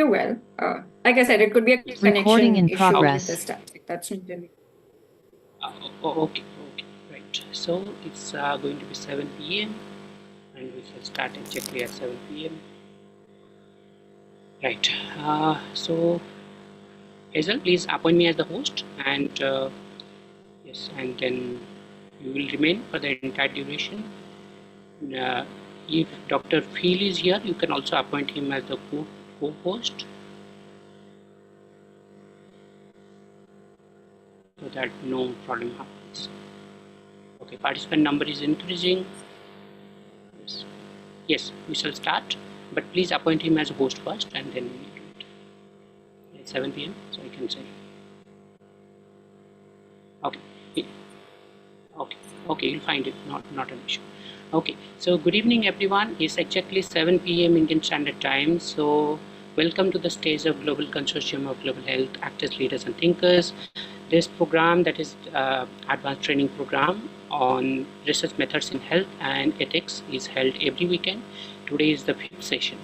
well. Like I said, it could be a Recording connection in issue with progress. the static. That's not really. Okay, right. So it's going to be 7 p.m. and we shall start exactly at 7 p.m. Right. So Hazel, please appoint me as the host, and yes, and then you will remain for the entire duration. Uh, if Dr. Phil is here, you can also appoint him as the co-host, so that no problem happens. Okay, participant number is increasing. Yes, yes, we shall start, but please appoint him as a host first, and then we do it. At 7 p.m. So I can say. Okay. Okay, okay, you'll find it not an issue. Okay, so good evening, everyone. It's exactly 7 p.m. Indian Standard Time. So welcome to the stage of Global Consortium of Global Health Actors, Leaders, and Thinkers. This program, that is advanced training program on research methods in health and ethics, is held every weekend. Today is the 5th session,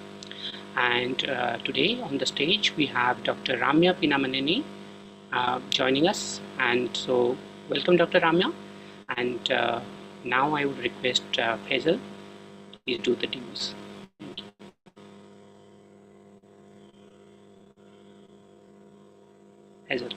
and today on the stage we have Dr. Ramya Pinamaneni joining us. And so welcome, Dr. Ramya. And now I would request Faisal, please do the demos. Faisal.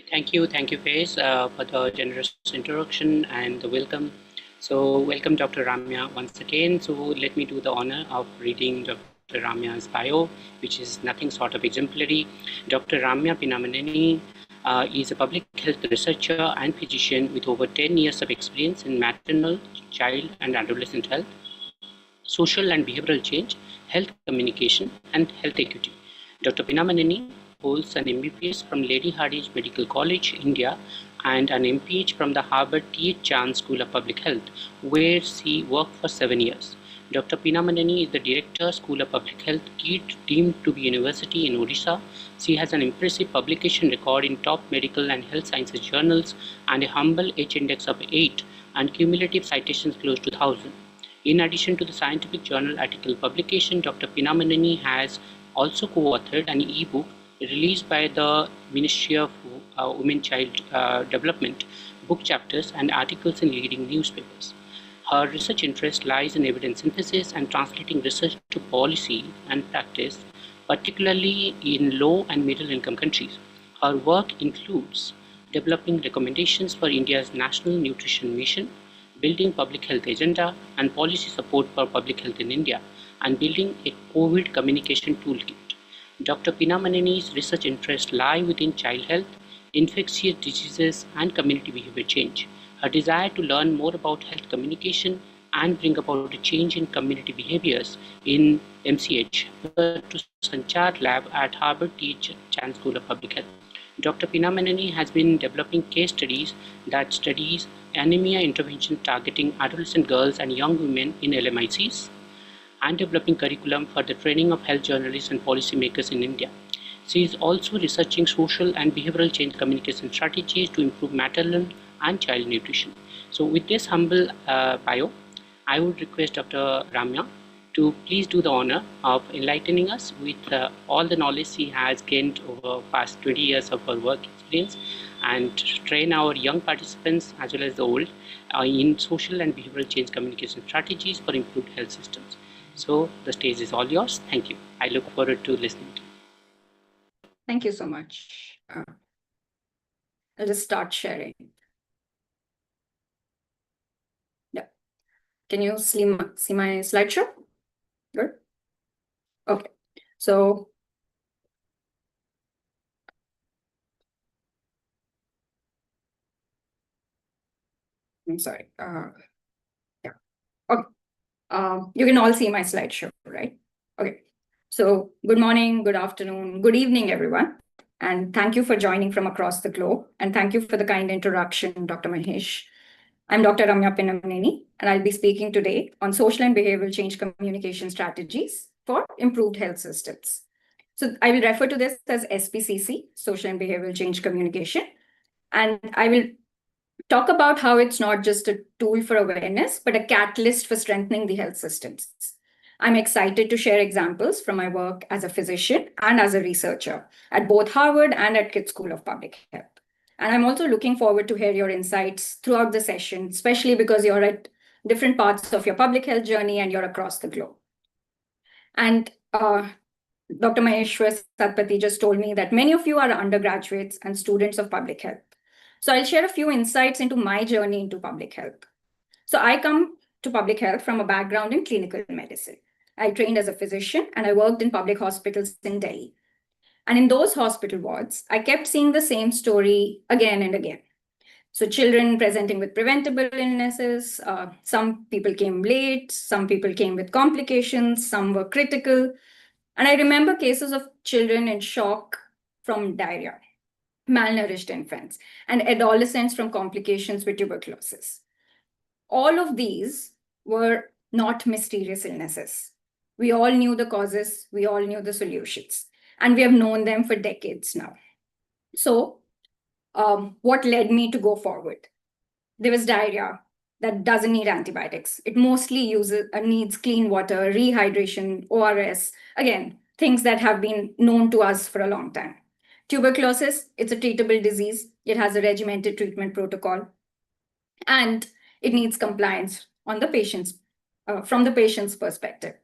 Thank you, Faiz, for the generous introduction and the welcome. So, welcome Dr. Ramya once again. So, let me do the honor of reading Dr. Ramya's bio, which is nothing short of exemplary. Dr. Ramya Pinamaneni is a public health researcher and physician with over 10 years of experience in maternal, child, and adolescent health, social and behavioral change, health communication, and health equity. Dr. Pinamaneni holds an MBBS from Lady Hardinge Medical College, India, and an MPH from the Harvard T.H. Chan School of Public Health, where she worked for 7 years. Dr. Pinamaneni is the Director, School of Public Health, deemed to be University in Odisha. She has an impressive publication record in top medical and health sciences journals and a humble H-index of 8 and cumulative citations close to 1,000. In addition to the scientific journal article publication, Dr. Pinamaneni has also co-authored an e-book released by the Ministry of Women Child Development, book chapters and articles in leading newspapers. Her research interest lies in evidence synthesis and translating research to policy and practice, particularly in low and middle income countries. Her work includes developing recommendations for India's National Nutrition Mission, building public health agenda and policy support for public health in India, and building a COVID communication toolkit. Dr. Pinamaneni's research interests lie within child health, infectious diseases, and community behavior change. Her desire to learn more about health communication and bring about a change in community behaviors in MCH to Sanchar Lab at Harvard T.H. Chan School of Public Health. Dr. Pinamaneni has been developing case studies that studies anemia intervention targeting adolescent girls and young women in LMICs and developing curriculum for the training of health journalists and policymakers in India. She is also researching social and behavioral change communication strategies to improve maternal and child nutrition. So with this humble bio, I would request Dr. Ramya to please do the honor of enlightening us with all the knowledge she has gained over past 20 years of her work experience and train our young participants as well as the old in social and behavioral change communication strategies for improved health systems. So the stage is all yours. Thank you. I look forward to listening to you. Thank you so much. I'll just start sharing. Yeah. Can you see my slideshow? Good. Okay. So I'm sorry. Yeah. Okay. You can all see my slideshow, right? Okay. So good morning, good afternoon, good evening, everyone. And thank you for joining from across the globe. And thank you for the kind introduction, Dr. Mahesh. I'm Dr. Ramya Pinamaneni, and I'll be speaking today on social and behavioral change communication strategies for improved health systems. So I will refer to this as SPCC, social and behavioral change communication. And I will talk about how it's not just a tool for awareness, but a catalyst for strengthening the health systems. I'm excited to share examples from my work as a physician and as a researcher at both Harvard and at Kitt School of Public Health. And I'm also looking forward to hear your insights throughout the session, especially because you're at different parts of your public health journey and you're across the globe. And Dr. Maheswar Satpathy just told me that many of you are undergraduates and students of public health. So I'll share a few insights into my journey into public health. So I come to public health from a background in clinical medicine. I trained as a physician and I worked in public hospitals in Delhi. And in those hospital wards, I kept seeing the same story again and again. So children presenting with preventable illnesses, some people came late, some people came with complications, some were critical. And I remember cases of children in shock from diarrhea, malnourished infants, and adolescents from complications with tuberculosis. All of these were not mysterious illnesses. We all knew the causes, we all knew the solutions, and we have known them for decades now. So what led me to go forward? There was diarrhea that doesn't need antibiotics. It mostly needs clean water, rehydration, ORS, again, things that have been known to us for a long time. Tuberculosis, it's a treatable disease. It has a regimented treatment protocol. And it needs compliance on the patient's, from the patient's perspective.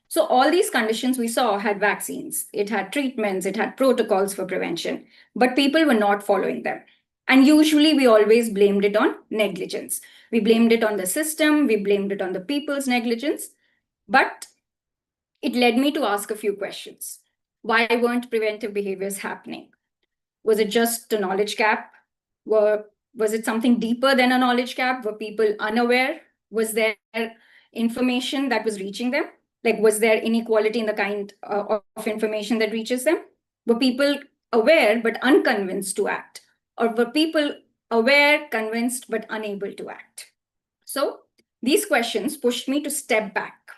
So all these conditions we saw had vaccines, it had treatments, it had protocols for prevention, but people were not following them. And usually we always blamed it on negligence. We blamed it on the system, we blamed it on the people's negligence, but it led me to ask a few questions. Why weren't preventive behaviors happening? Was it just a knowledge gap? Was it something deeper than a knowledge gap? Were people unaware? Was there information that was reaching them? Like, was there inequality in the kind of information that reaches them? Were people aware but unconvinced to act? Or were people aware, convinced, but unable to act? So these questions pushed me to step back.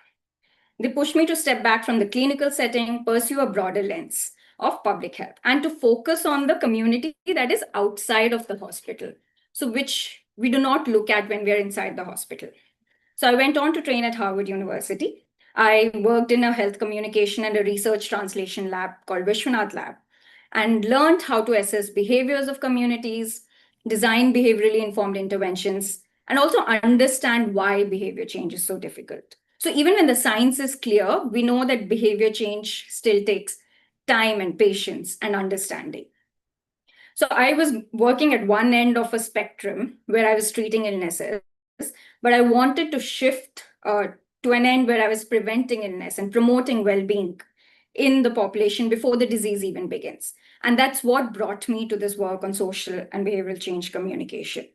They pushed me to step back from the clinical setting, pursue a broader lens of public health, and to focus on the community that is outside of the hospital, so which we do not look at when we are inside the hospital. So I went on to train at Harvard University. I worked in a health communication and a research translation lab called Vishwanath Lab, and learned how to assess behaviors of communities, design behaviorally informed interventions, and also understand why behavior change is so difficult. So even when the science is clear, we know that behavior change still takes time and patience and understanding. So I was working at one end of a spectrum where I was treating illnesses, but I wanted to shift to an end where I was preventing illness and promoting well-being in the population before the disease even begins. And that's what brought me to this work on social and behavioral change communication.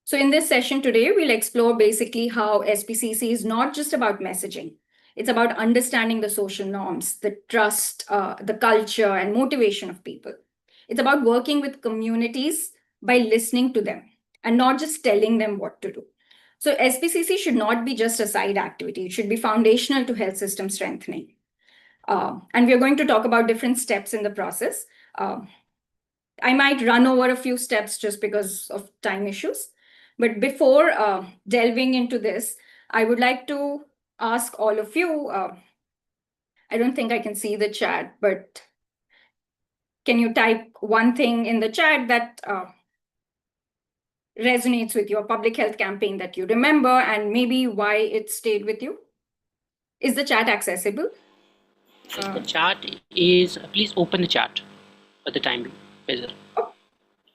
So in this session today, we'll explore basically how SPCC is not just about messaging. It's about understanding the social norms, the trust, the culture, and motivation of people. It's about working with communities by listening to them and not just telling them what to do. So SPCC should not be just a side activity. It should be foundational to health system strengthening. And we are going to talk about different steps in the process. I might run over a few steps just because of time issues. But before delving into this, I would like to ask all of you, I don't think I can see the chat, but can you type one thing in the chat that resonates with your public health campaign that you remember and maybe why it stayed with you? Is the chat accessible? The chat is, please open the chat for the time being. Faisal.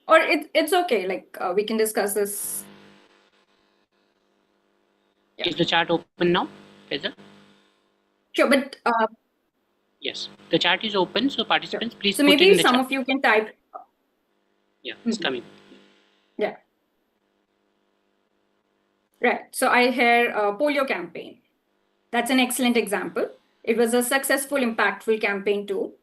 Or it's okay, like we can discuss this. Yeah. Is the chat open now, Faisal? Sure, but yes, the chat is open, so participants, please so put maybe in the some chat. of you can type. Yeah, it's coming. Yeah. Right. So I hear polio campaign. That's an excellent example. It was a successful, impactful campaign too.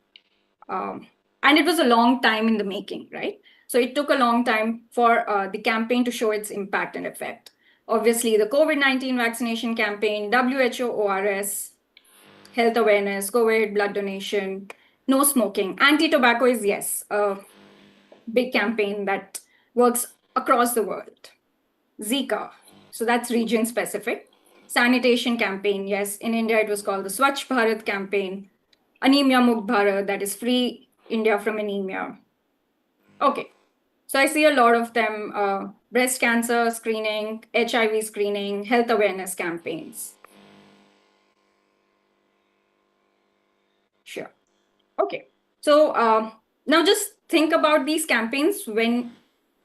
And it was a long time in the making, right? So it took a long time for the campaign to show its impact and effect. Obviously, the COVID-19 vaccination campaign, WHO ORS, health awareness, COVID, blood donation, no smoking. Anti-tobacco is, yes, a big campaign that works across the world. Zika, so that's region specific. Sanitation campaign, yes, in India it was called the Swachh Bharat campaign. Anemia Mukt Bharat, that is free India from anemia. Okay, so I see a lot of them, breast cancer screening, HIV screening, health awareness campaigns. Sure. Okay, so now just think about these campaigns when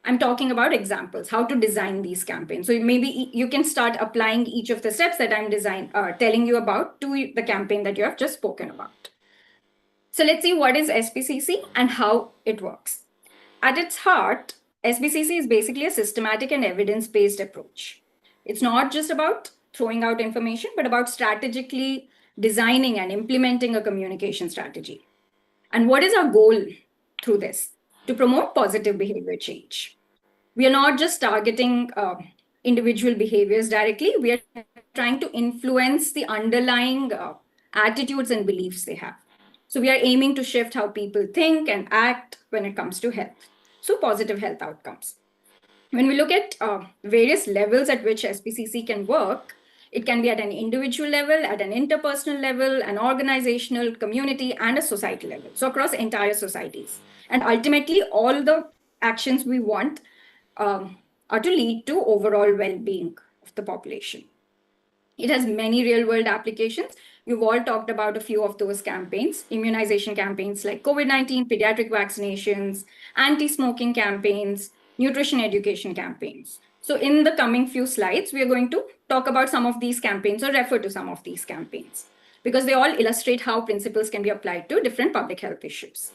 I'm talking about examples, how to design these campaigns. So maybe you can start applying each of the steps that I'm telling you about to the campaign that you have just spoken about. So let's see what is SPCC and how it works. At its heart, SPCC is basically a systematic and evidence-based approach. It's not just about throwing out information, but about strategically designing and implementing a communication strategy. And what is our goal through this? To promote positive behavior change. We are not just targeting individual behaviors directly, we are trying to influence the underlying attitudes and beliefs they have. So we are aiming to shift how people think and act when it comes to health. So positive health outcomes. When we look at various levels at which SPCC can work, it can be at an individual level, at an interpersonal level, an organizational, community, and a society level. So across entire societies. And ultimately, all the actions we want are to lead to overall well-being of the population. It has many real-world applications. You've all talked about a few of those campaigns, immunization campaigns like COVID-19, pediatric vaccinations, anti-smoking campaigns, nutrition education campaigns. So in the coming few slides, we are going to talk about some of these campaigns or refer to some of these campaigns because they all illustrate how principles can be applied to different public health issues.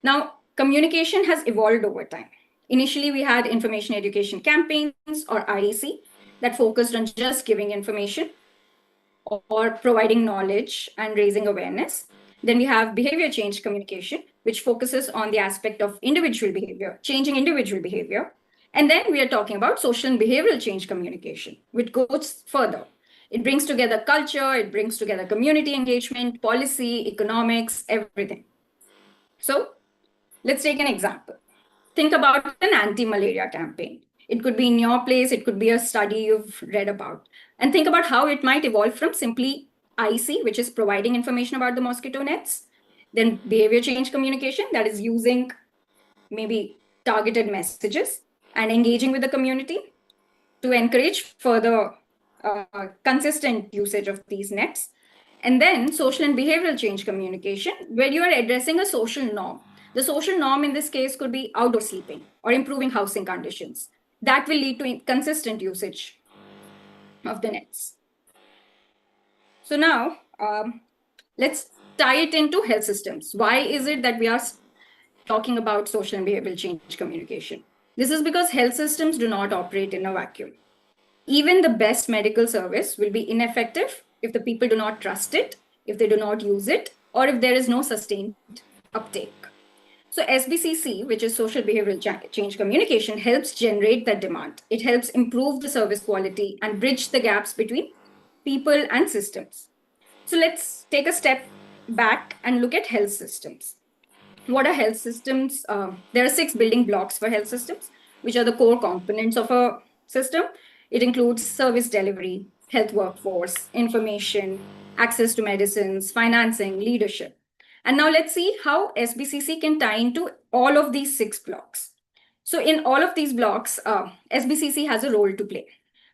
Now, communication has evolved over time. Initially, we had information education campaigns or IEC that focused on just giving information or providing knowledge and raising awareness. Then we have behavior change communication, which focuses on the aspect of individual behavior, changing individual behavior. And then we are talking about social and behavioral change communication, which goes further. It brings together culture, it brings together community engagement, policy, economics, everything. So let's take an example. Think about an anti-malaria campaign. It could be in your place, it could be a study you've read about. And think about how it might evolve from simply IC, which is providing information about the mosquito nets, then behavior change communication, that is using maybe targeted messages and engaging with the community to encourage further consistent usage of these nets. And then social and behavioral change communication, where you are addressing a social norm. The social norm in this case could be outdoor sleeping or improving housing conditions. That will lead to consistent usage of the nets. So now let's tie it into health systems. Why is it that we are talking about social and behavioral change communication? This is because health systems do not operate in a vacuum. Even the best medical service will be ineffective if the people do not trust it, if they do not use it, or if there is no sustained uptake. So SBCC, which is social behavioral change communication, helps generate that demand. It helps improve the service quality and bridge the gaps between people and systems. So let's take a step back and look at health systems. What are health systems? There are 6 building blocks for health systems, which are the core components of a system. It includes service delivery, health workforce, information, access to medicines, financing, leadership. And now let's see how SBCC can tie into all of these 6 blocks. So in all of these blocks, SBCC has a role to play.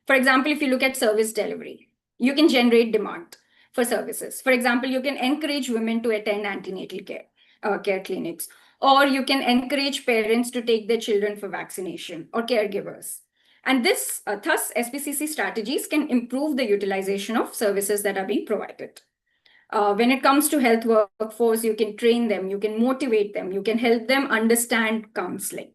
For example, if you look at service delivery, you can generate demand for services. For example, you can encourage women to attend antenatal care clinics, or you can encourage parents to take their children for vaccination or caregivers. And this, thus, SBCC strategies can improve the utilization of services that are being provided. When it comes to health workforce, you can train them, you can motivate them, you can help them understand counseling.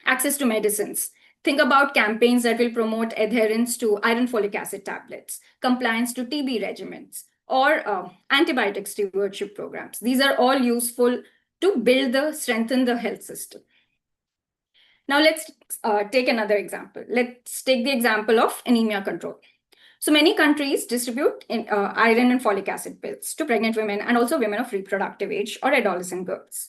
Access to medicines. Think about campaigns that will promote adherence to iron folic acid tablets, compliance to TB regimens, or antibiotic stewardship programs. These are all useful to strengthen the health system. Now let's take another example. Let's take the example of anemia control. So many countries distribute iron and folic acid pills to pregnant women and also women of reproductive age or adolescent girls.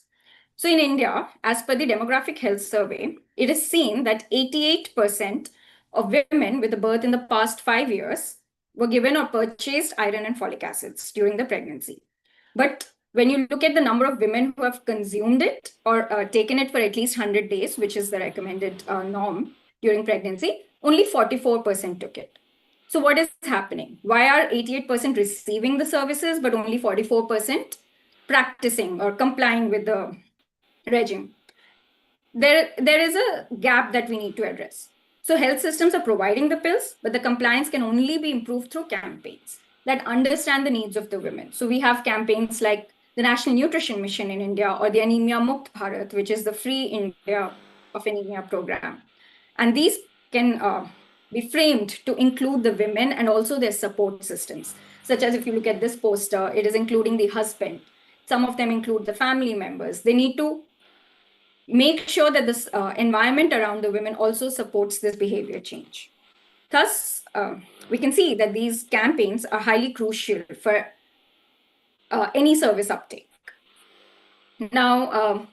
So in India, as per the Demographic Health Survey, it is seen that 88% of women with a birth in the past 5 years were given or purchased iron and folic acids during the pregnancy. But when you look at the number of women who have consumed it or taken it for at least 100 days, which is the recommended norm during pregnancy, only 44% took it. So what is happening? Why are 88% receiving the services, but only 44% practicing or complying with the regime? There is a gap that we need to address. So health systems are providing the pills, but the compliance can only be improved through campaigns that understand the needs of the women. So we have campaigns like the National Nutrition Mission in India or the Anemia Mukt Bharat, which is the Free India of Anemia program. And these can be framed to include the women and also their support systems, such as if you look at this poster, it is including the husband. Some of them include the family members. They need to make sure that this environment around the women also supports this behavior change. Thus, we can see that these campaigns are highly crucial for any service uptake. Now,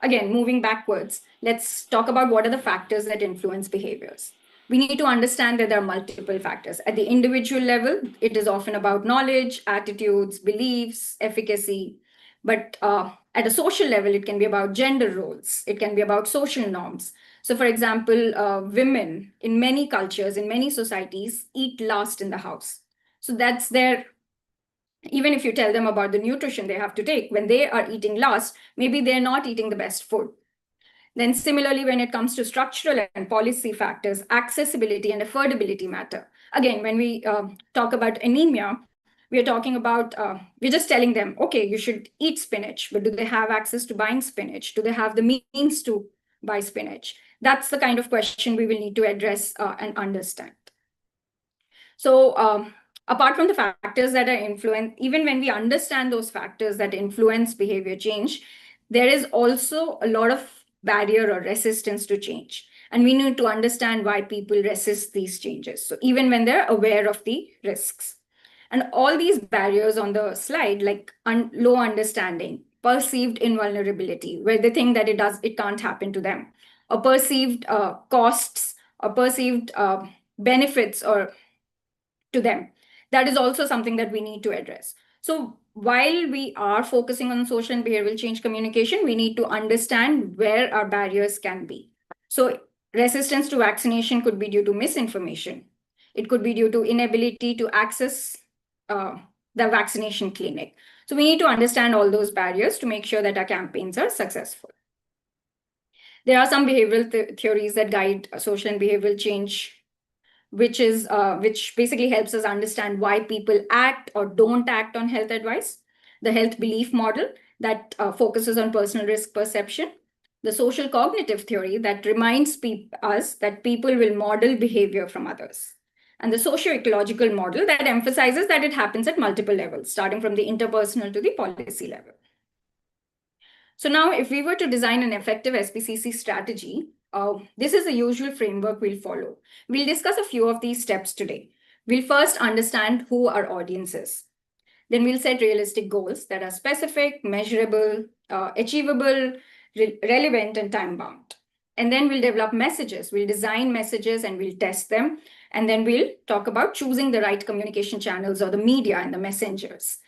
again, moving backwards, let's talk about what are the factors that influence behaviors. We need to understand that there are multiple factors. At the individual level, it is often about knowledge, attitudes, beliefs, efficacy. But At a social level, it can be about gender roles. It can be about social norms. So for example, women in many cultures, in many societies, eat last in the house. So that's their, even if you tell them about the nutrition they have to take, when they are eating last, maybe they're not eating the best food. Then similarly, when it comes to structural and policy factors, accessibility and affordability matter. Again, when we talk about anemia, we are talking about, we're just telling them, okay, you should eat spinach, but do they have access to buying spinach? Do they have the means to buy spinach? That's the kind of question we will need to address and understand. So apart from the factors that are influence, even when we understand those factors that influence behavior change, there is also a lot of barrier or resistance to change. And we need to understand why people resist these changes. So even when they're aware of the risks. And all these barriers on the slide, like low understanding, perceived invulnerability, where they think that it can't happen to them, or perceived costs, or perceived benefits or to them. That is also something that we need to address. So while we are focusing on social and behavioral change communication, we need to understand where our barriers can be. So resistance to vaccination could be due to misinformation. It could be due to inability to access the vaccination clinic. So we need to understand all those barriers to make sure that our campaigns are successful. There are some behavioral theories that guide social and behavioral change, which basically helps us understand why people act or don't act on health advice. The health belief model that focuses on personal risk perception. The social cognitive theory that reminds us that people will model behavior from others. And the socio-ecological model that emphasizes that it happens at multiple levels, starting from the interpersonal to the policy level. So now, if we were to design an effective SPCC strategy, this is the usual framework we'll follow. We'll discuss a few of these steps today. We'll first understand who our audience is. Then we'll set realistic goals that are specific, measurable, achievable, relevant, and time-bound. And then we'll develop messages. We'll design messages and we'll test them. And then we'll talk about choosing the right communication channels or the media and the messengers.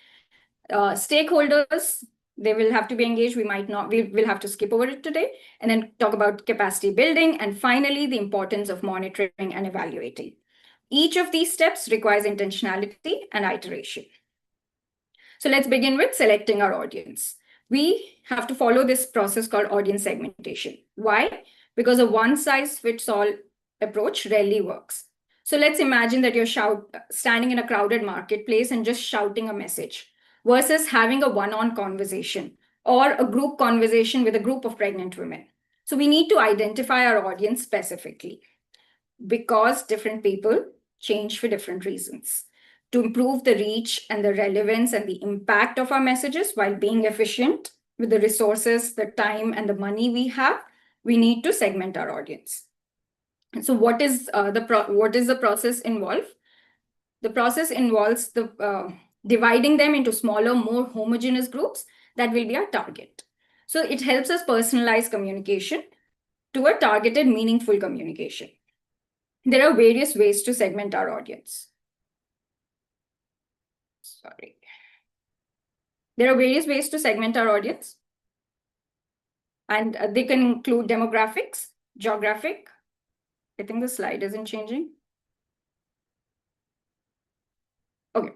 Stakeholders, they will have to be engaged. We'll have to skip over it today, and then talk about capacity building, and finally, the importance of monitoring and evaluating. Each of these steps requires intentionality and iteration. So let's begin with selecting our audience. We have to follow this process called audience segmentation. Why? Because a one-size-fits-all approach rarely works. So let's imagine that you're standing in a crowded marketplace and just shouting a message, versus having a one-on conversation or a group conversation with a group of pregnant women. So we need to identify our audience specifically, because different people change for different reasons. To improve the reach and the relevance and the impact of our messages while being efficient with the resources, the time, and the money we have, we need to segment our audience. And so what is the process involved? The process involves dividing them into smaller, more homogeneous groups that will be our target. So it helps us personalize communication to a targeted, meaningful communication. There are various ways to segment our audience. There are various ways to segment our audience. And they can include demographics, geographic. I think the slide isn't changing. Okay.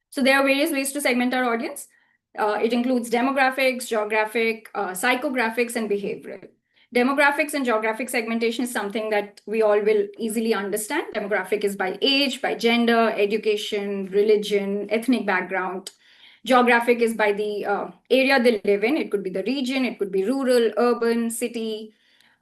So there are various ways to segment our audience. It includes demographics, geographic, psychographics, and behavioral. Demographics and geographic segmentation is something that we all will easily understand. Demographic is by age, by gender, education, religion, ethnic background. Geographic is by the area they live in. It could be the region, it could be rural, urban, city.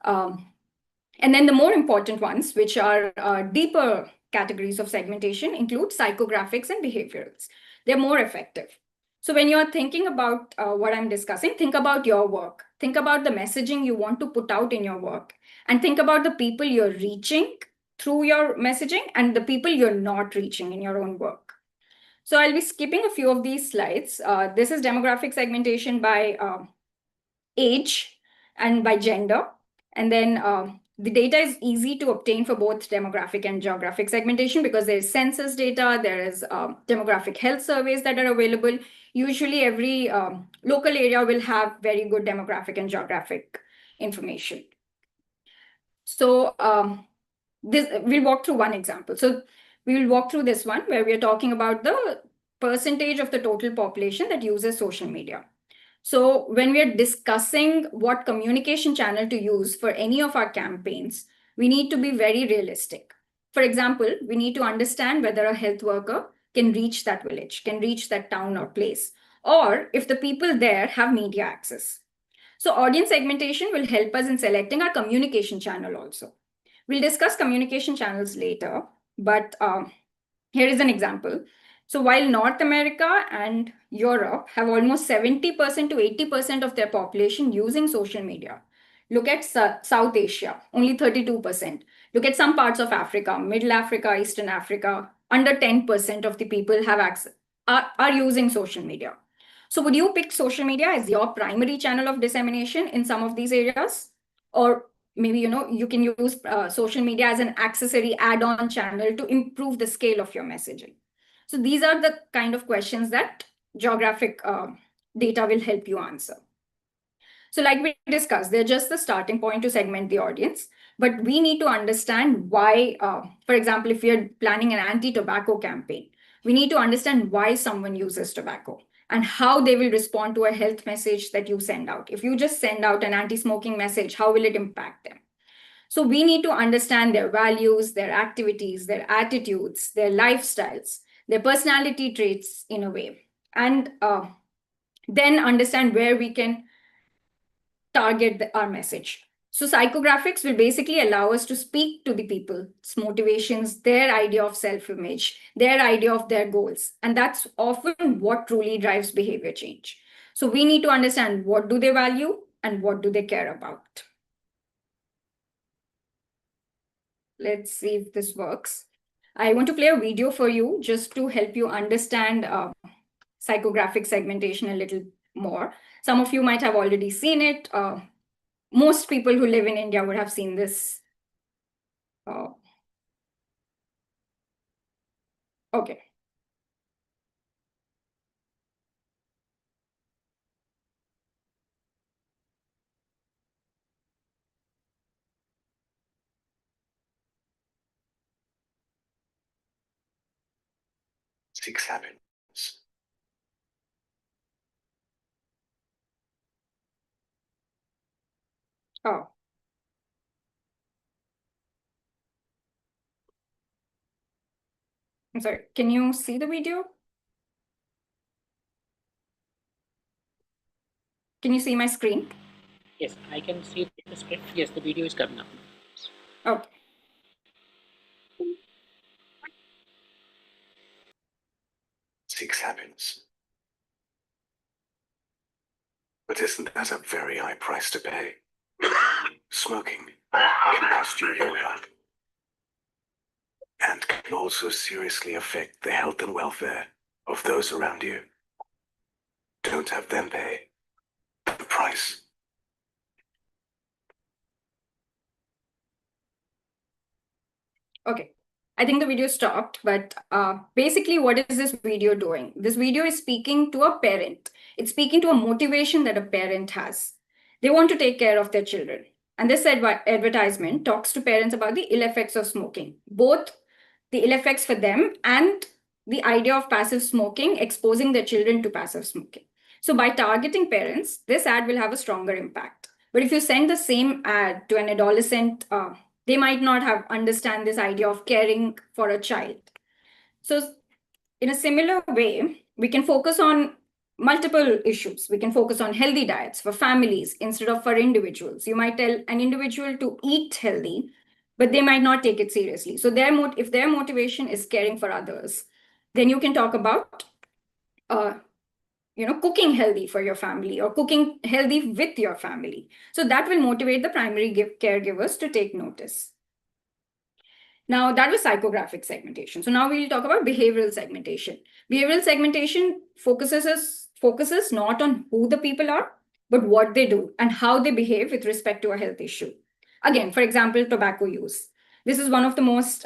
And then the more important ones, which are deeper categories of segmentation, include psychographics and behaviorals. They're more effective. So when you're thinking about what I'm discussing, think about your work. Think about the messaging you want to put out in your work. And think about the people you're reaching through your messaging and the people you're not reaching in your own work. So I'll be skipping a few of these slides. This is demographic segmentation by age and by gender. And then the data is easy to obtain for both demographic and geographic segmentation because there is census data, there is demographic health surveys that are available. Usually every local area will have very good demographic and geographic information. So we'll walk through one example. So we will walk through this one where we are talking about the percentage of the total population that uses social media. So when we are discussing what communication channel to use for any of our campaigns, we need to be very realistic. For example, we need to understand whether a health worker can reach that village, can reach that town or place, or if the people there have media access. So audience segmentation will help us in selecting our communication channel also. We'll discuss communication channels later, but here is an example. So while North America and Europe have almost 70% to 80% of their population using social media, look at South Asia, only 32%. Look at some parts of Africa, Middle Africa, Eastern Africa, under 10% of the people have access, are using social media. So would you pick social media as your primary channel of dissemination in some of these areas? Or maybe you can use social media as an accessory add-on channel to improve the scale of your messaging. So these are the kind of questions that geographic data will help you answer. So like we discussed, they're just the starting point to segment the audience, but we need to understand why, for example, if you're planning an anti-tobacco campaign, we need to understand why someone uses tobacco and how they will respond to a health message that you send out. If you just send out an anti-smoking message, how will it impact them? So we need to understand their values, their activities, their attitudes, their lifestyles, their personality traits in a way, and then understand where we can target our message. So psychographics will basically allow us to speak to the people's motivations, their idea of self-image, their idea of their goals. And that's often what truly drives behavior change. So we need to understand what do they value and what do they care about. Let's see if this works. I want to play a video for you just to help you understand psychographic segmentation a little more. Some of you might have already seen it. Most people who live in India would have seen this. Okay. Six habits. Oh. I'm sorry, can you see the video? Can you see my screen? Yes, I can see the screen. Yes, the video is coming up. Okay. Six habits. But isn't that a very high price to pay? Smoking can cost you your health and can also seriously affect the health and welfare of those around you. Don't have them pay the price. Okay. I think the video stopped, but basically what is this video doing? This video is speaking to a parent. It's speaking to a motivation that a parent has. They want to take care of their children. And this advertisement talks to parents about the ill effects of smoking, both the ill effects for them and the idea of passive smoking, exposing their children to passive smoking. So by targeting parents, this ad will have a stronger impact. But if you send the same ad to an adolescent, they might not have understand this idea of caring for a child. So in a similar way, we can focus on multiple issues. We can focus on healthy diets for families instead of for individuals. You might tell an individual to eat healthy, but they might not take it seriously. So if their motivation is caring for others, then you can talk about cooking healthy for your family or cooking healthy with your family. So that will motivate the primary caregivers to take notice. Now that was psychographic segmentation. So now we'll talk about behavioral segmentation. Behavioral segmentation focuses not on who the people are, but what they do and how they behave with respect to a health issue. Again, for example, tobacco use. This is one of the most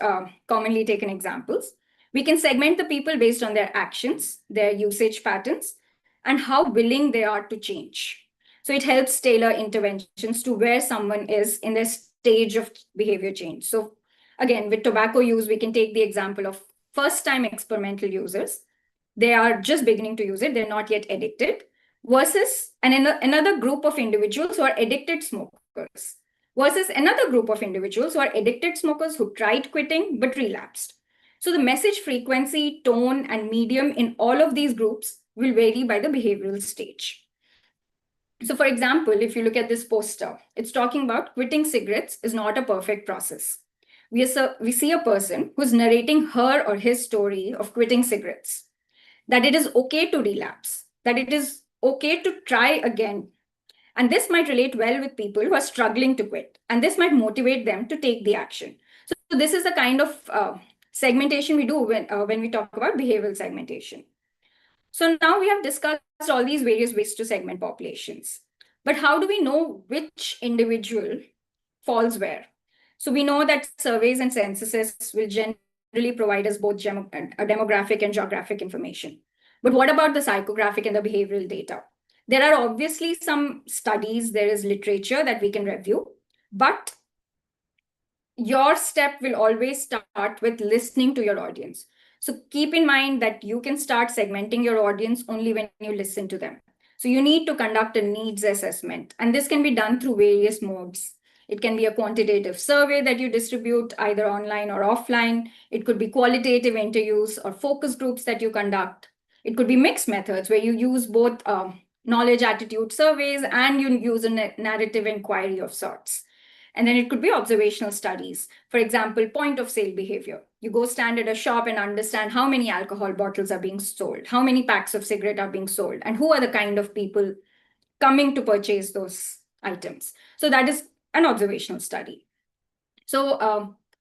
commonly taken examples. We can segment the people based on their actions, their usage patterns, and how willing they are to change. So it helps tailor interventions to where someone is in their stage of behavior change. So again, with tobacco use, we can take the example of first-time experimental users. They are just beginning to use it. They're not yet addicted versus another group of individuals who are addicted smokers versus another group of individuals who are addicted smokers who tried quitting but relapsed. So the message frequency, tone, and medium in all of these groups will vary by the behavioral stage. So for example, if you look at this poster, it's talking about quitting cigarettes is not a perfect process. We see a person who's narrating her or his story of quitting cigarettes, that it is okay to relapse, that it is okay to try again. And this might relate well with people who are struggling to quit, and this might motivate them to take the action. So this is the kind of segmentation we do when we talk about behavioral segmentation. So now we have discussed all these various ways to segment populations. But how do we know which individual falls where? So we know that surveys and censuses will generally provide us both demographic and geographic information. But what about the psychographic and the behavioral data? There are obviously some studies, there is literature that we can review, but your step will always start with listening to your audience. So keep in mind that you can start segmenting your audience only when you listen to them. So you need to conduct a needs assessment, and this can be done through various modes. It can be a quantitative survey that you distribute either online or offline. It could be qualitative interviews or focus groups that you conduct. It could be mixed methods where you use both knowledge attitude surveys and you use a narrative inquiry of sorts. And then it could be observational studies. For example, point of sale behavior. You go stand at a shop and understand how many alcohol bottles are being sold, how many packs of cigarette are being sold, and who are the kind of people coming to purchase those items. So that is an observational study. So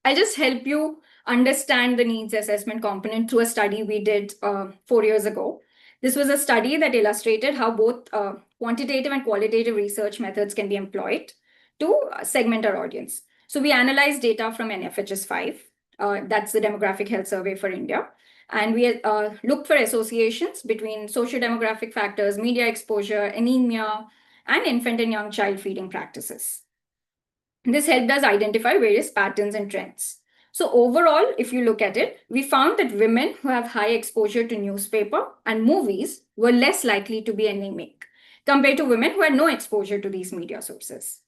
I'll just help you understand the needs assessment component through a study we did 4 years ago. This was a study that illustrated how both quantitative and qualitative research methods can be employed to segment our audience. So we analyzed data from NFHS 5, that's the Demographic Health Survey for India. And we looked for associations between socio-demographic factors, media exposure, anemia, and infant and young child feeding practices. This helped us identify various patterns and trends. So overall, if you look at it, we found that women who have high exposure to newspaper and movies were less likely to be anemic compared to women who had no exposure to these media sources.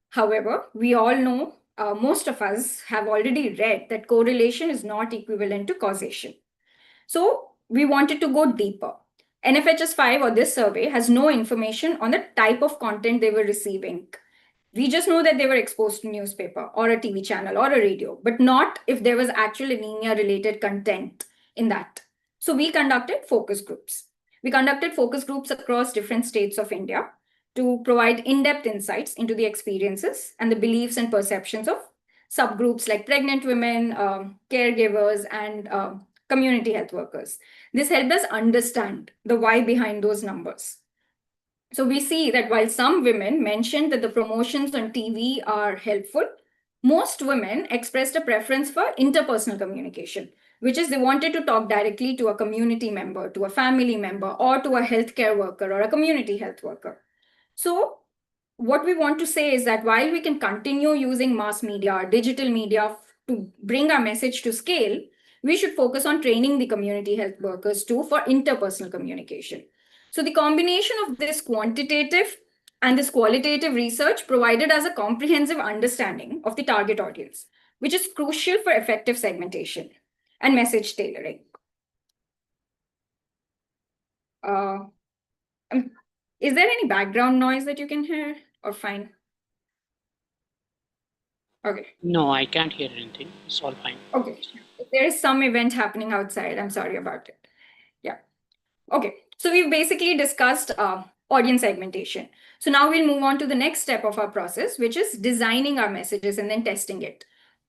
However, we all know, most of us have already read that correlation is not equivalent to causation. So we wanted to go deeper. NFHS 5 or this survey has no information on the type of content they were receiving. We just know that they were exposed to newspaper or a TV channel or a radio, but not if there was actual anemia-related content in that. So we conducted focus groups. We conducted focus groups across different states of India to provide in-depth insights into the experiences and the beliefs and perceptions of subgroups like pregnant women, caregivers, and community health workers. This helped us understand the why behind those numbers. So we see that while some women mentioned that the promotions on TV are helpful, most women expressed a preference for interpersonal communication, which is they wanted to talk directly to a community member, to a family member, or to a healthcare worker or a community health worker. So what we want to say is that while we can continue using mass media, digital media to bring our message to scale, we should focus on training the community health workers too for interpersonal communication. So the combination of this quantitative and this qualitative research provided us a comprehensive understanding of the target audience, which is crucial for effective segmentation and message tailoring. Is there any background noise that you can hear or fine? Okay. No, I can't hear anything. It's all fine. Okay. If there is some event happening outside, I'm sorry about it. Yeah. Okay. So we've basically discussed audience segmentation. So now we'll move on to the next step of our process, which is designing our messages and then testing it.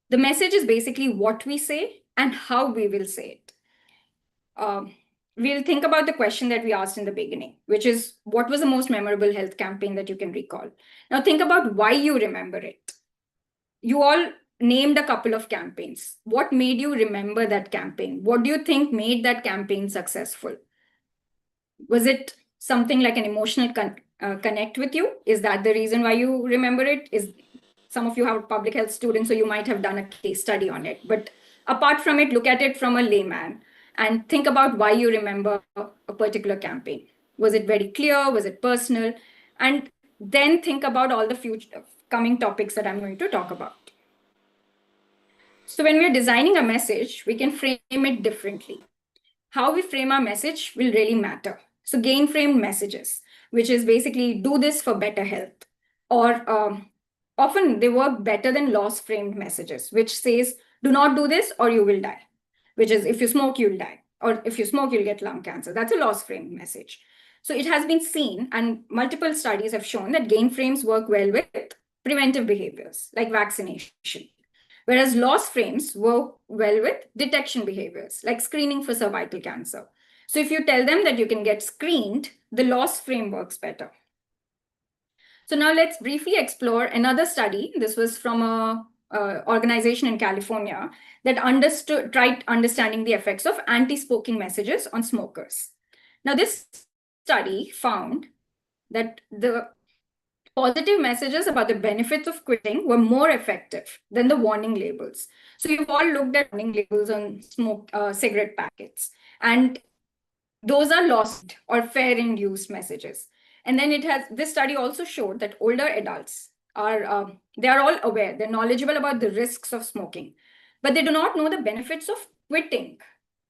The message is basically what we say and how we will say it. We'll think about the question that we asked in the beginning, which is what was the most memorable health campaign that you can recall? Now think about why you remember it. you all named a couple of campaigns. What made you remember that campaign? What do you think made that campaign successful? Was it something like an emotional connect with you? Is that the reason why you remember it? Is some of you have public health students, so you might have done a case study on it. But apart from it, look at it from a layman and think about why you remember a particular campaign. Was it very clear? Was it personal? And then think about all the future coming topics that I'm going to talk about. So when we're designing a message, we can frame it differently. How we frame our message will really matter. So gain framed messages, which is basically do this for better health, or often they work better than loss framed messages, which says do not do this or you will die, which is if you smoke, you'll die, or if you smoke, you'll get lung cancer. That's a loss framed message. So it has been seen, and multiple studies have shown that gain frames work well with preventive behaviors like vaccination. Whereas loss frames work well with detection behaviors, like screening for cervical cancer. So if you tell them that you can get screened, the loss frame works better. So now let's briefly explore another study. This was from a organization in California that tried understanding the effects of anti-smoking messages on smokers. Now this study found that the positive messages about the benefits of quitting were more effective than the warning labels. So you've all looked at warning labels on cigarette packets, and those are lost or fair-induced messages. And then this study also showed that older adults are they are all aware, they're knowledgeable about the risks of smoking, but they do not know the benefits of quitting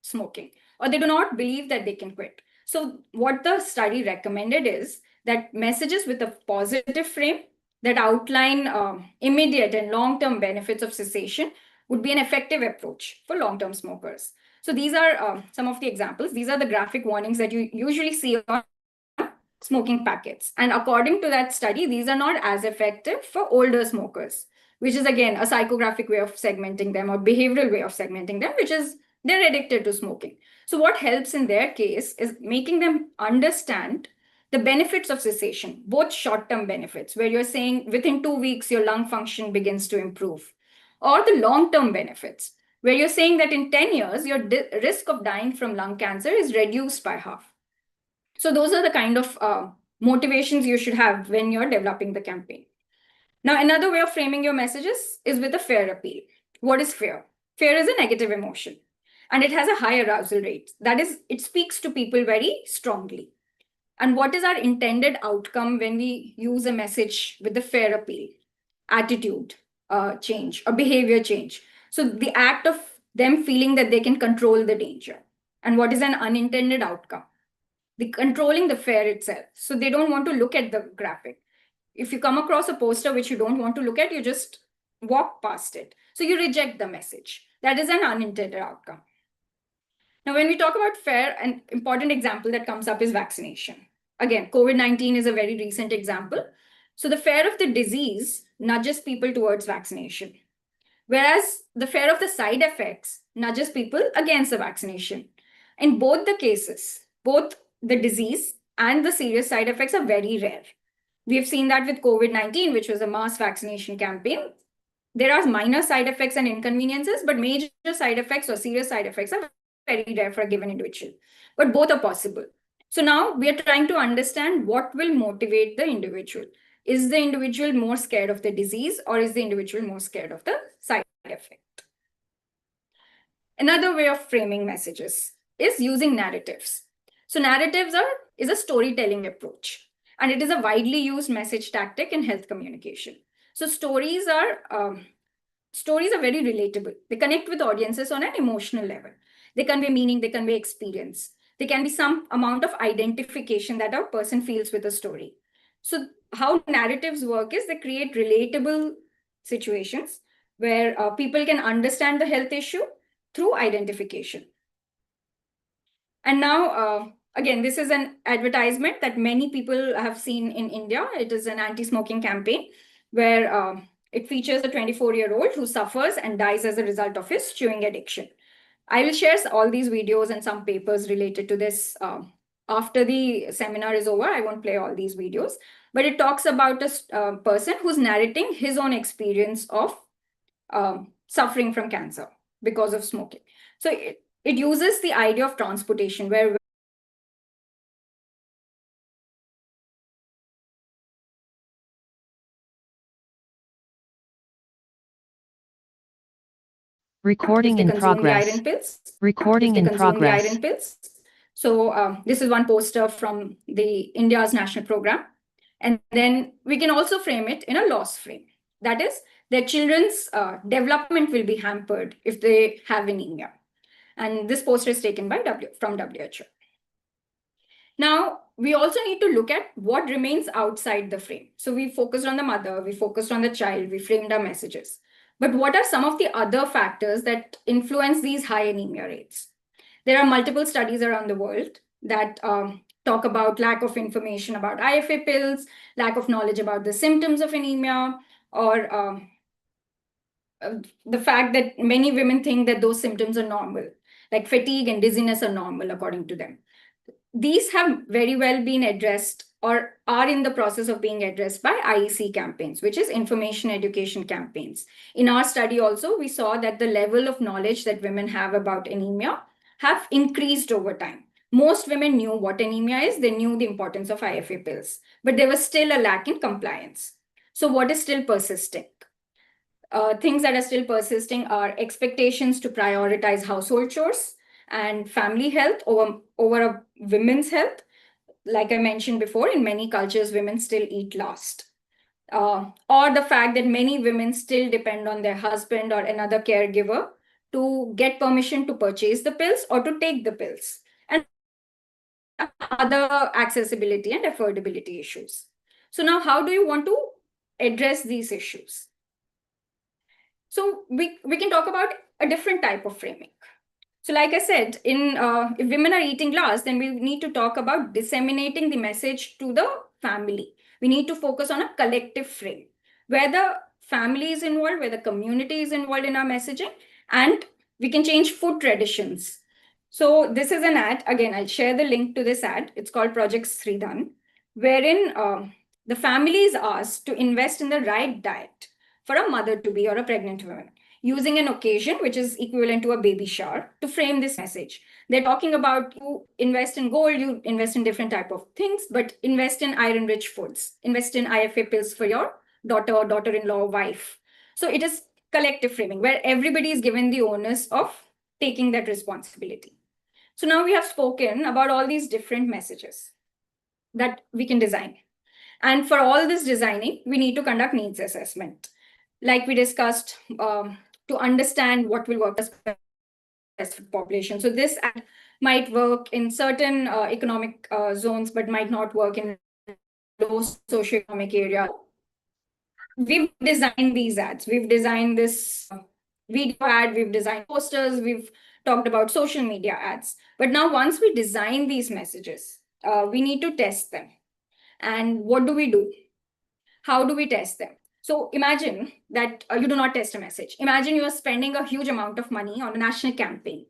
smoking, or they do not believe that they can quit. So what the study recommended is that messages with a positive frame that outline immediate and long-term benefits of cessation would be an effective approach for long-term smokers. So these are some of the examples. These are the graphic warnings that you usually see on smoking packets. And according to that study, these are not as effective for older smokers, which is again a psychographic way of segmenting them, or behavioral way of segmenting them, which is they're addicted to smoking. So what helps in their case is making them understand the benefits of cessation, both short-term benefits, where you're saying within 2 weeks, your lung function begins to improve, or the long-term benefits, where you're saying that in 10 years, your risk of dying from lung cancer is reduced by half. So those are the kind of motivations you should have when you're developing the campaign. Now, another way of framing your messages is with a fear appeal. What is fear? Fear is a negative emotion, and it has a high arousal rate. That is, it speaks to people very strongly. And what is our intended outcome when we use a message with the fear appeal? Attitude change, or behavior change. So the act of them feeling that they can control the danger. And what is an unintended outcome? The controlling the fear itself. So they don't want to look at the graphic. If you come across a poster which you don't want to look at, you just walk past it. So you reject the message. That is an unintended outcome. Now, when we talk about fear, an important example that comes up is vaccination. Again, COVID-19 is a very recent example. So the fear of the disease nudges people towards vaccination, whereas the fear of the side effects nudges people against the vaccination. In both the cases, both the disease and the serious side effects are very rare. We have seen that with COVID-19, which was a mass vaccination campaign. There are minor side effects and inconveniences, but major side effects or serious side effects are very rare for a given individual. But both are possible. So now we are trying to understand what will motivate the individual. Is the individual more scared of the disease, or is the individual more scared of the side effect? Another way of framing messages is using narratives. So narratives is a storytelling approach, and it is a widely used message tactic in health communication. So stories are very relatable. They connect with audiences on an emotional level. They convey meaning, they convey experience. There can be some amount of identification that a person feels with a story. So how narratives work is they create relatable situations where people can understand the health issue through identification. And now, again, this is an advertisement that many people have seen in India. It is an anti-smoking campaign where it features a 24-year-old who suffers and dies as a result of his chewing addiction. I will share all these videos and some papers related to this after the seminar is over. I won't play all these videos, but it talks about a person who's narrating his own experience of suffering from cancer because of smoking. So it uses the idea of transportation, where Recording in progress. The iron pills, Recording in progress. The iron pills. So this is one poster from the India's national program. And then we can also frame it in a loss frame. That is, their children's development will be hampered if they have anemia. And this poster is taken by from WHO. Now, we also need to look at what remains outside the frame. So we focused on the mother, we focused on the child, we framed our messages. But what are some of the other factors that influence these high anemia rates? There are multiple studies around the world that talk about lack of information about IFA pills, lack of knowledge about the symptoms of anemia, or the fact that many women think that those symptoms are normal, like fatigue and dizziness are normal according to them. These have very well been addressed or are in the process of being addressed by IEC campaigns, which is information education campaigns. In our study also, we saw that the level of knowledge that women have about anemia have increased over time. Most women knew what anemia is, they knew the importance of IFA pills, but there was still a lack in compliance. So what is still persisting? Things that are still persisting are expectations to prioritize household chores and family health over a women's health. Like I mentioned before, in many cultures, women still eat last. Or the fact that many women still depend on their husband or another caregiver to get permission to purchase the pills or to take the pills, and other accessibility and affordability issues. So now, how do you want to address these issues? So we can talk about a different type of framing. So like I said, if women are eating last, then we need to talk about disseminating the message to the family. We need to focus on a collective frame where the family is involved, where the community is involved in our messaging, and we can change food traditions. So this is an ad. Again, I'll share the link to this ad. It's called Project Sridhan, wherein the family is asked to invest in the right diet for a mother-to-be or a pregnant woman, using an occasion which is equivalent to a baby shower to frame this message. They're talking about you invest in gold, you invest in different type of things, but invest in iron-rich foods, invest in IFA pills for your daughter or daughter-in-law or wife. So it is collective framing where everybody is given the onus of taking that responsibility. So now we have spoken about all these different messages that we can design. And for all this designing, we need to conduct needs assessment. Like we discussed, to understand what will work as specific population. So this ad might work in certain economic zones, but might not work in low socioeconomic area. We've designed these ads. We've designed this video ad. We've designed posters. We've talked about social media ads. But now once we design these messages, we need to test them. And what do we do? How do we test them? So imagine that you do not test a message. Imagine you are spending a huge amount of money on a national campaign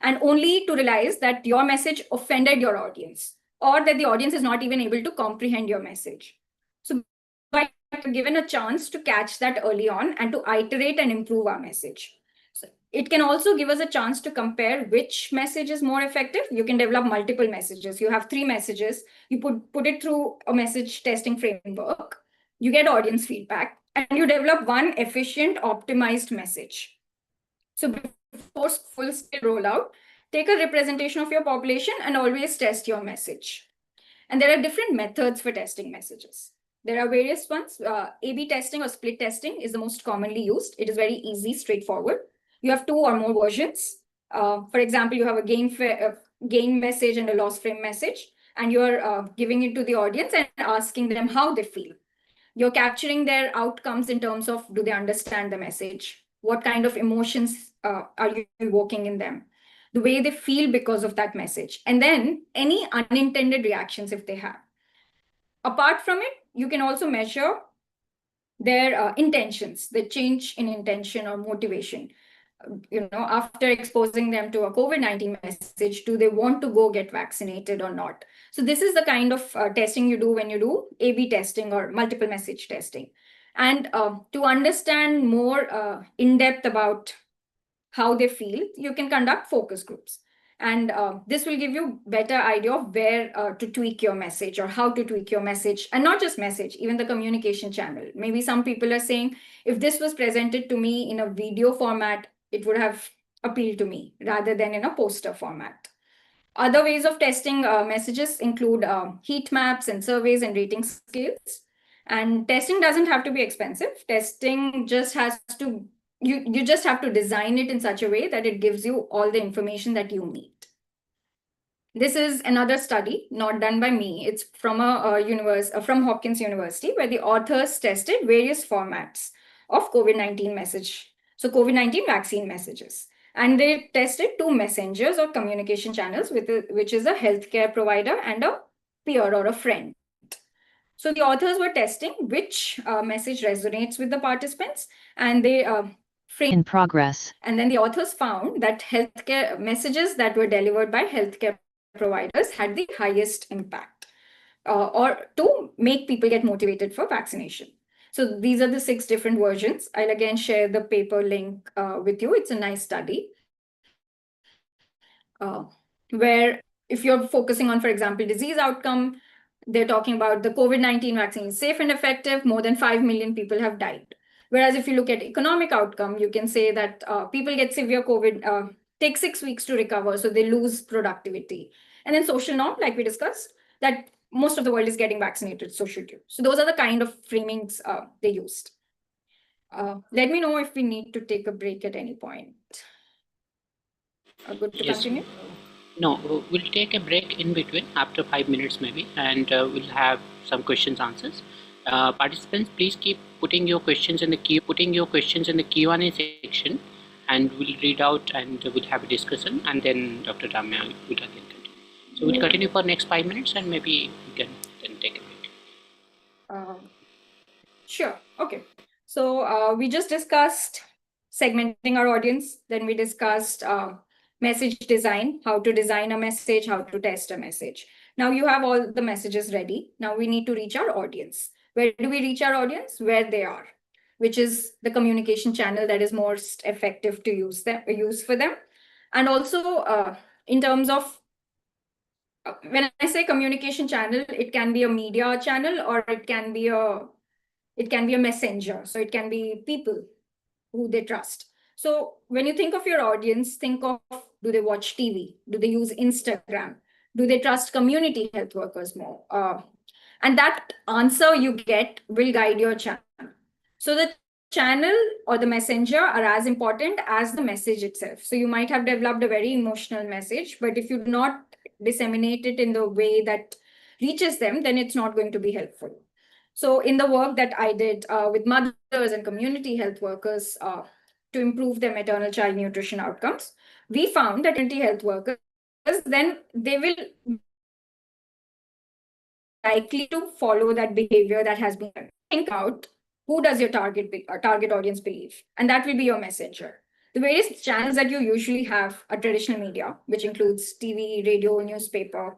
and only to realize that your message offended your audience or that the audience is not even able to comprehend your message. So by given a chance to catch that early on and to iterate and improve our message. So it can also give us a chance to compare which message is more effective. You can develop multiple messages. You have 3 messages. You put it through a message testing framework. You get audience feedback, and you develop one efficient, optimized message. So before full-scale rollout, take a representation of your population and always test your message. And there are different methods for testing messages. There are various ones. A/B testing or split testing is the most commonly used. It is very easy, straightforward. You have 2 or more versions. For example, you have a gain message and a loss frame message, and you're giving it to the audience and asking them how they feel. You're capturing their outcomes in terms of, do they understand the message? What kind of emotions are you evoking in them? The way they feel because of that message. And then any unintended reactions if they have. Apart from it, you can also measure their intentions, the change in intention or motivation. After exposing them to a COVID-19 message, do they want to go get vaccinated or not? So this is the kind of testing you do when you do A/B testing or multiple message testing. And to understand more in depth about how they feel, you can conduct focus groups. And this will give you better idea of where to tweak your message or how to tweak your message, and not just message, even the communication channel. Maybe some people are saying, if this was presented to me in a video format, it would have appealed to me rather than in a poster format. Other ways of testing messages include heat maps and surveys and rating scales. And testing doesn't have to be expensive. Testing just has to, you just have to design it in such a way that it gives you all the information that you need. This is another study, not done by me. It's from from Hopkins University, where the authors tested various formats of COVID-19 message. So COVID-19 vaccine messages. And they tested two messengers or communication channels, which is a healthcare provider and a peer or a friend. So the authors were testing which message resonates with the participants, and they framed In progress. and then the authors found that healthcare messages that were delivered by healthcare providers had the highest impact or to make people get motivated for vaccination. So these are the 6 different versions. I'll again share the paper link with you. It's a nice study where if you're focusing on, for example, disease outcome, they're talking about the COVID-19 vaccine is safe and effective. More than 5 million people have died. Whereas if you look at economic outcome, you can say that people get severe COVID, take 6 weeks to recover, so they lose productivity. And then social norm, like we discussed, that most of the world is getting vaccinated, so should you. So those are the kind of framings they used. Let me know if we need to take a break at any point. Good to Yes. continue? No, we'll take a break in between after 5 minutes maybe, and we'll have some questions answers. Participants, please keep putting your questions in the Q&A section, and we'll read out and we'll have a discussion, and then Dr. Ramya will again continue. So we'll continue for next 5 minutes, and maybe we can then take a break. Sure. Okay. So we just discussed segmenting our audience. Then we discussed message design, how to design a message, how to test a message. Now you have all the messages ready. Now we need to reach our audience. Where do we reach our audience? Where they are, which is the communication channel that is most effective to use for them. And also in terms of when I say communication channel, it can be a media channel or it can be a messenger. So it can be people who they trust. So when you think of your audience, think of, do they watch TV? Do they use Instagram? Do they trust community health workers more? And that answer you get will guide your channel. So the channel or the messenger are as important as the message itself. So you might have developed a very emotional message, but if you do not disseminate it in the way that reaches them, then it's not going to be helpful. So in the work that I did with mothers and community health workers to improve their maternal child nutrition outcomes, we found that community health workers, then they will likely to follow that behavior that has been. Think out who does your target audience believe, and that will be your messenger. The various channels that you usually have are traditional media, which includes TV, radio, newspaper,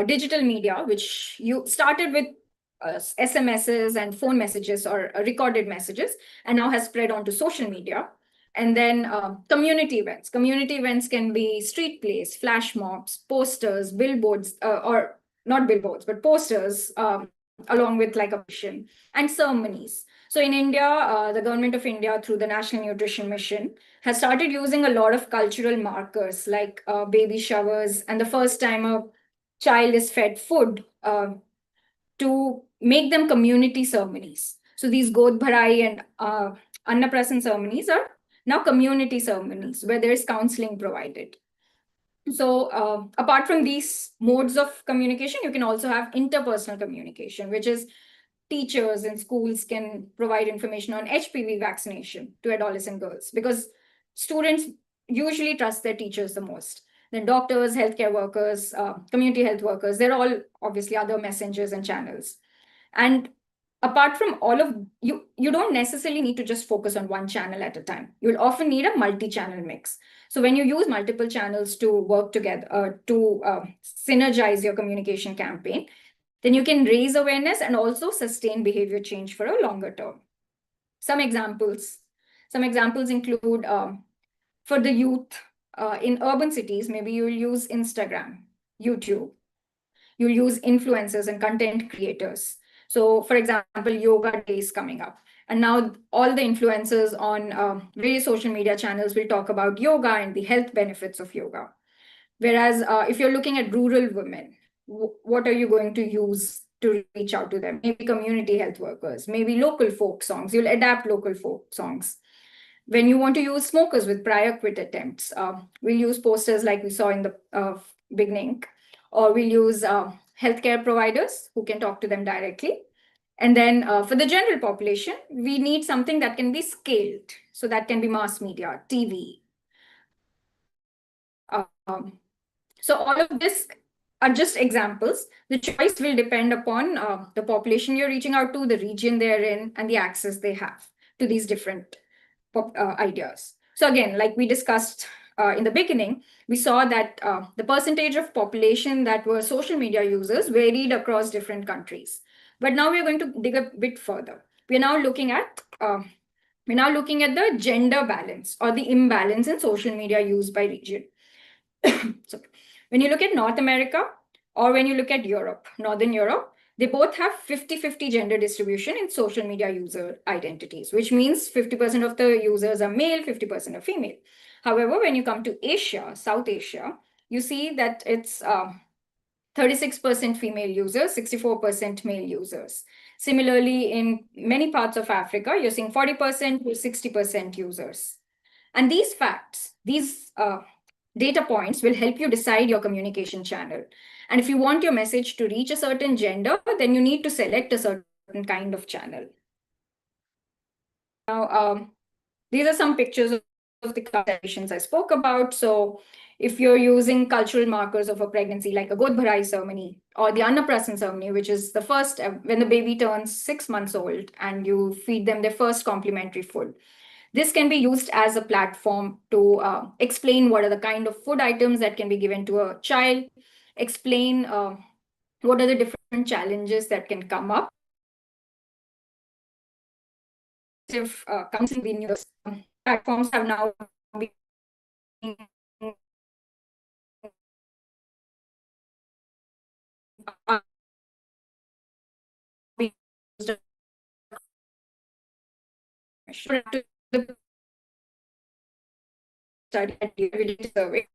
digital media, which you started with SMSs and phone messages or recorded messages, and now has spread onto social media. And then community events. Community events can be street plays, flash mobs, posters, billboards, or not billboards, but posters, along with like a mission, and ceremonies. So in India, the government of India, through the National Nutrition Mission, has started using a lot of cultural markers like baby showers and the first time a child is fed food to make them community ceremonies. So these God Bharai and Annaprasan ceremonies are now community ceremonies where there is counseling provided. So apart from these modes of communication, you can also have interpersonal communication, which is teachers in schools can provide information on HPV vaccination to adolescent girls because students usually trust their teachers the most. Then doctors, healthcare workers, community health workers, they're all obviously other messengers and channels. And apart from all of you don't necessarily need to just focus on one channel at a time. You'll often need a multi-channel mix. So when you use multiple channels to work together to synergize your communication campaign, then you can raise awareness and also sustain behavior change for a longer term. Some examples include for the youth in urban cities, maybe you'll use Instagram, YouTube. You'll use influencers and content creators. So, for example, yoga day is coming up. And now all the influencers on various social media channels will talk about yoga and the health benefits of yoga. Whereas if you're looking at rural women, what are you going to use to reach out to them? Maybe community health workers, maybe local folk songs. You'll adapt local folk songs. When you want to use smokers with prior quit attempts, we'll use posters like we saw in the beginning, or we'll use healthcare providers who can talk to them directly. And then for the general population, we need something that can be scaled. So that can be mass media, TV. So all of this are just examples. The choice will depend upon the population you're reaching out to, the region they're in, and the access they have to these different ideas. So again, like we discussed in the beginning, we saw that the percentage of population that were social media users varied across different countries. But now we're going to dig a bit further. We're now looking at the gender balance or the imbalance in social media use by region. So when you look at North America or when you look at Europe, Northern Europe, they both have 50-50 gender distribution in social media user identities, which means 50% of the users are male, 50% are female. However, when you come to Asia, South Asia, you see that it's 36% female users, 64% male users. Similarly, in many parts of Africa, you're seeing 40% to 60% users. And these facts, these data points will help you decide your communication channel. And if you want your message to reach a certain gender, then you need to select a certain kind of channel. Now, these are some pictures of the conversations I spoke about. So if you're using cultural markers of a pregnancy, like a God Bharai ceremony or the Annaprasan ceremony, which is the first, when the baby turns 6 months old and you feed them their first complimentary food. This can be used as a platform to explain what are the kind of food items that can be given to a child, explain what are the different challenges that can come up. If comes in the news, platforms have now been used to the study at the survey.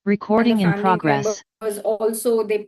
Recording in family progress. members also, they